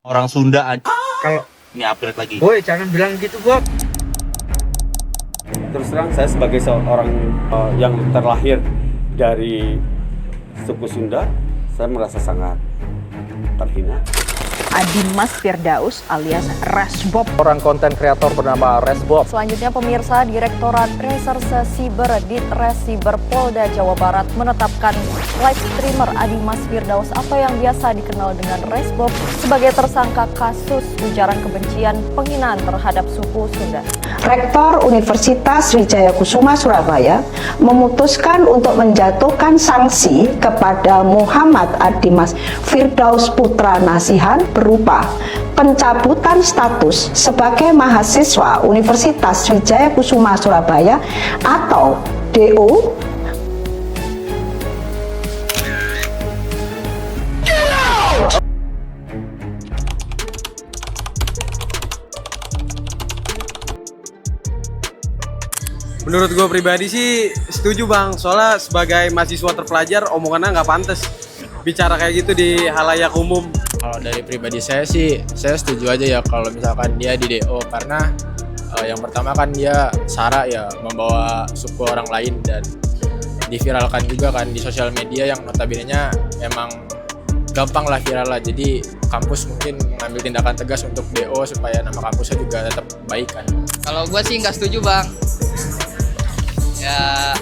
Orang Sunda aja. Kalau Ini upgrade lagi. boy jangan bilang gitu Bob. Terus terang saya sebagai seorang yang terlahir dari suku Sunda, saya merasa sangat terhina. Dimas Firdaus alias Resbob. Orang konten kreator bernama Resbob. Selanjutnya pemirsa, Direktorat Reserse Siber Ditres Siber Polda Jawa Barat menetapkan live streamer Dimas Firdaus atau yang biasa dikenal dengan Resbob sebagai tersangka kasus ujaran kebencian penghinaan terhadap suku Sunda. Rektor Universitas Wijaya Kusuma Surabaya memutuskan untuk menjatuhkan sanksi kepada Muhammad Dimas Firdaus Putra Nasihan berupa pencabutan status sebagai mahasiswa Universitas Wijaya Kusuma Surabaya atau DO. Menurut gue pribadi sih setuju bang, soalnya sebagai mahasiswa terpelajar omongannya nggak pantas bicara kayak gitu di halayak umum. Kalau dari pribadi saya sih, saya setuju aja ya kalau misalkan dia di DO karena yang pertama kan dia sara ya membawa suku orang lain dan diviralkan juga kan di sosial media yang notabene-nya emang gampang lah viral lah. Jadi kampus mungkin mengambil tindakan tegas untuk DO supaya nama kampusnya juga tetap baik kan. Kalau gue sih nggak setuju bang. Ya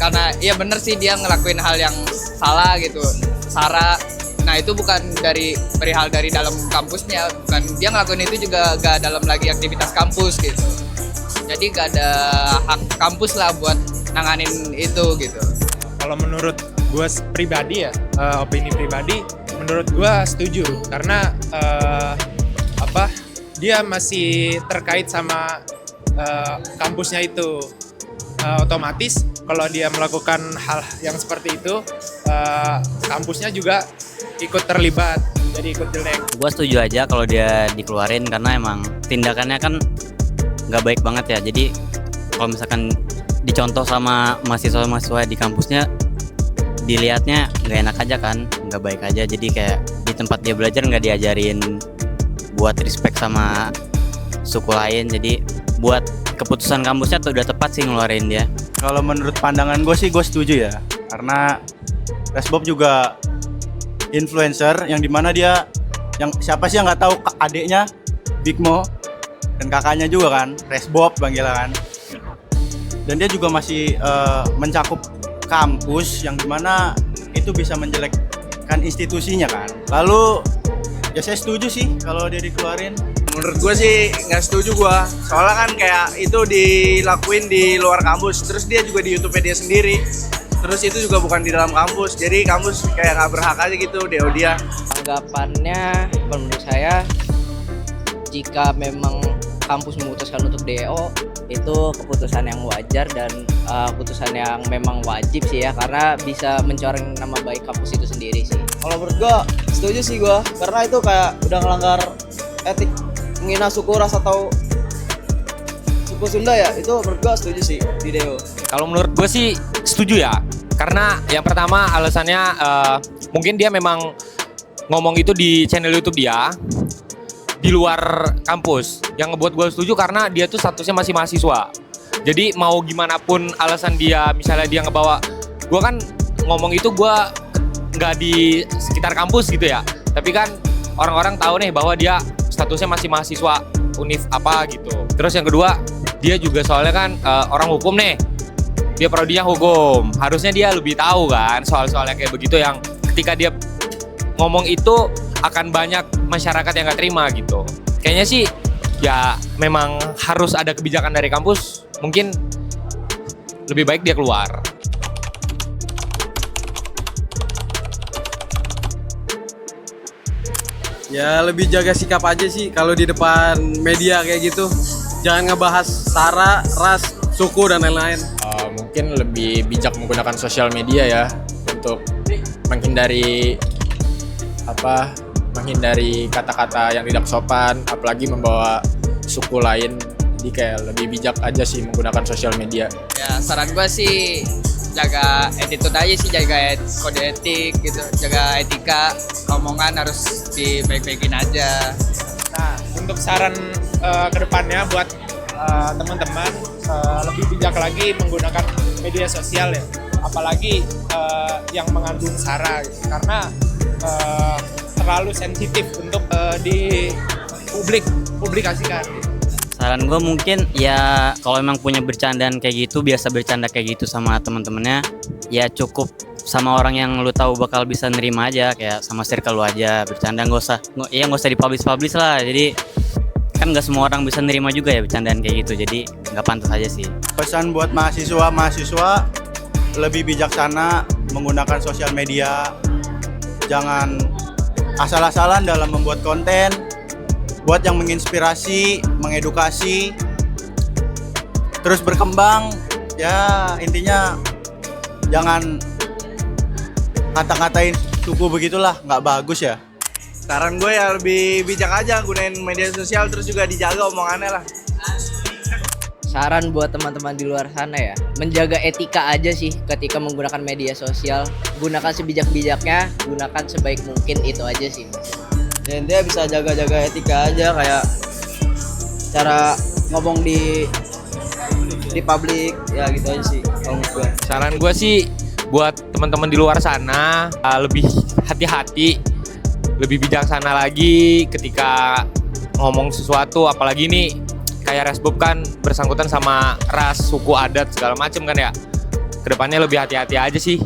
karena ya bener sih dia ngelakuin hal yang salah gitu, sara. Nah itu bukan dari perihal dari dalam kampusnya, bukan dia ngelakuin itu juga gak dalam lagi aktivitas kampus gitu. Jadi gak ada hak kampus lah buat nanganin itu gitu. Kalau menurut gue pribadi ya, opini pribadi, menurut gue setuju karena dia masih terkait sama kampusnya itu. Otomatis kalau dia melakukan hal yang seperti itu, kampusnya juga ikut terlibat, jadi ikut jelek. Gue setuju aja kalau dia dikeluarin karena emang tindakannya kan nggak baik banget ya. Jadi kalau misalkan dicontoh sama mahasiswa-mahasiswa di kampusnya, dilihatnya nggak enak aja kan, nggak baik aja. Jadi kayak di tempat dia belajar nggak diajarin buat respect sama suku lain. Jadi buat keputusan kampusnya tuh udah tepat sih ngeluarin dia. Kalau menurut pandangan gue sih gue setuju ya. Karena Resbob juga influencer yang dimana dia, yang siapa sih yang nggak tahu adiknya Big Mo dan kakaknya juga kan Resbob panggilan kan. Dan dia juga masih mencakup kampus yang dimana itu bisa menjelekkan institusinya kan. Lalu ya saya setuju sih kalau dia dikeluarin. Menurut gue sih nggak setuju gue, soalnya kan kayak itu dilakuin di luar kampus, terus dia juga di YouTube dia sendiri, terus itu juga bukan di dalam kampus, jadi kampus kayak nggak berhak aja gitu DO dia. Anggapannya menurut saya, jika memang kampus memutuskan untuk DO itu keputusan yang wajar dan keputusan yang memang wajib sih ya, karena bisa mencoreng nama baik kampus itu sendiri sih. Kalau menurut gue setuju sih gue, karena itu kayak udah ngelanggar etik, menghina suku ras atau suku Sunda ya, itu menurut gue setuju sih di DO. Kalau menurut gue sih setuju ya, karena yang pertama alasannya mungkin dia memang ngomong itu di channel YouTube dia di luar kampus. Yang ngebuat gue setuju karena dia tuh statusnya masih mahasiswa. Jadi mau gimana pun alasan dia, misalnya dia ngebawa, gue kan ngomong itu gue nggak di sekitar kampus gitu ya, tapi kan orang-orang tahu nih bahwa dia statusnya masih mahasiswa univ apa gitu. Terus yang kedua, dia juga soalnya kan orang hukum nih, dia prodinya hukum, harusnya dia lebih tahu kan soal-soal yang kayak begitu, yang ketika dia ngomong itu akan banyak masyarakat yang gak terima gitu. Kayaknya sih ya memang harus ada kebijakan dari kampus, mungkin lebih baik dia keluar. Ya lebih jaga sikap aja sih kalau di depan media kayak gitu, jangan ngebahas sara, ras, suku dan lain-lain. Mungkin lebih bijak menggunakan sosial media ya untuk menghindari kata-kata yang tidak sopan, apalagi membawa suku lain. Jadi kayak lebih bijak aja sih menggunakan sosial media. Ya saran gue sih jaga attitude aja sih, jaga kode etik gitu, jaga etika, omongan harus dibaik-baikin aja. Nah, untuk saran ke depannya buat teman-teman lebih bijak lagi menggunakan media sosial ya, apalagi yang mengandung sara gitu. Karena terlalu sensitif untuk publikasikan. Saran gue mungkin ya kalau emang punya bercandaan kayak gitu, biasa bercanda kayak gitu sama temen-temennya, ya cukup sama orang yang lu tahu bakal bisa nerima aja, kayak sama circle lu aja bercanda, nggak usah dipublish lah. Jadi kan nggak semua orang bisa nerima juga ya bercandaan kayak gitu, jadi nggak pantas aja sih. Pesan buat mahasiswa lebih bijaksana menggunakan sosial media, jangan asal-asalan dalam membuat konten. Buat yang menginspirasi, mengedukasi, terus berkembang. Ya intinya jangan kata-katain suku begitulah, nggak bagus ya. Saran gue ya lebih bijak aja gunain media sosial, terus juga dijaga omongannya lah. Saran buat teman-teman di luar sana ya, menjaga etika aja sih ketika menggunakan media sosial. Gunakan sebijak-bijaknya, gunakan sebaik mungkin, itu aja sih. Dan dia bisa jaga-jaga etika aja, kayak cara ngomong di publik ya, gitu aja sih kalau menurut gue. Saran gue sih buat teman-teman di luar sana lebih hati-hati, lebih bijaksana lagi ketika ngomong sesuatu, apalagi nih kayak Resbob kan bersangkutan sama ras, suku, adat segala macem kan ya. Kedepannya lebih hati-hati aja sih.